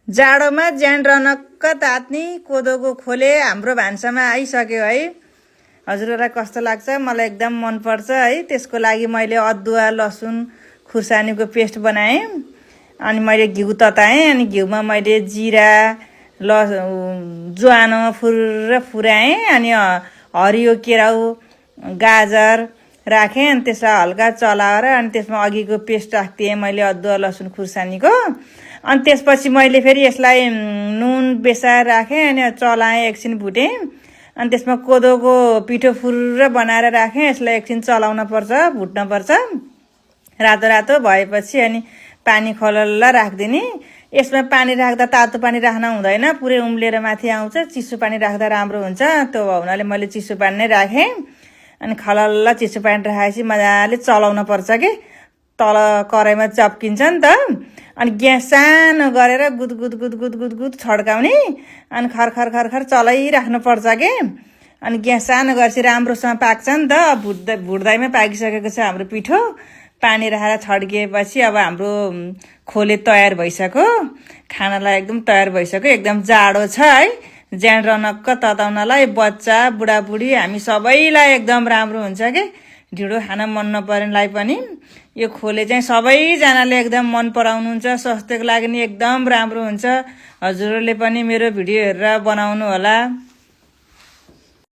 जाडोमा ज्यान रनक्क तात्ने कोदोको खोले हाम्रो भान्सामा आइसक्यो है। हजुरहरूलाई कस्तो लाग्छ? मलाई एकदम मनपर्छ है। त्यसको लागि मैले अदुवा लसुन खुर्सानीको पेस्ट बनाएँ। अनि मैले घिउ तताएँ। अनि घिउमा मैले जिरा ज्वानो फुर्र फुराएँ। अनि हरियो केराउ गाजर राखेँ। अनि त्यसलाई हल्का चलाएर अनि त्यसमा अघिको पेस्ट राखिदिएँ मैले अदुवा लसुन खुर्सानीको। अनि त्यसपछि मैले फेरि यसलाई नुन बेसार राखेँ। अनि चलाएँ, एकछिन भुटेँ। अनि त्यसमा कोदोको पिठो फुर्र बनाएर राखेँ। यसलाई एकछिन चलाउन पर्छ, भुट्न पर्छ। रातो रातो भएपछि अनि पानी खलल्ल राखिदिने। यसमा पानी राख्दा तातो पानी राख्न हुँदैन, पुरै उम्लेर माथि आउँछ। चिसो पानी राख्दा राम्रो हुन्छ। त्यो हुनाले मैले चिसो पानी नै राखेँ। अनि खलल्ल चिसो पानी राखेपछि मजाले चलाउन पर्छ के, तल कराईमा चप्किन्छ नि त। अनि ग्यास सानो गरेर गुद गुद गुद गुद गुद गुद छड्काउने। अनि खरखर खरखर चलाइराख्नु पर्छ के। अनि ग्यास सानो गरेपछि राम्रोसँग पाक्छ नि त। भुट्दैमै पाकिसकेको छ हाम्रो पिठो। पानी राखेर छड्किएपछि अब हाम्रो खोले तयार भइसक्यो। खानालाई एकदम तयार भइसक्यो। एकदम जाडो छ है, ज्यान रनक्क तताउनलाई बच्चा बुढाबुढी हामी सबैलाई एकदम राम्रो हुन्छ के। ढिँडो खान मन नपर्नेलाई पनि यो खोले चाहिँ सबैजनाले एकदम मन पराउनुहुन्छ। स्वास्थ्यको लागि नि एकदम राम्रो हुन्छ। हजुरहरूले पनि मेरो भिडियो हेरेर बनाउनु होला।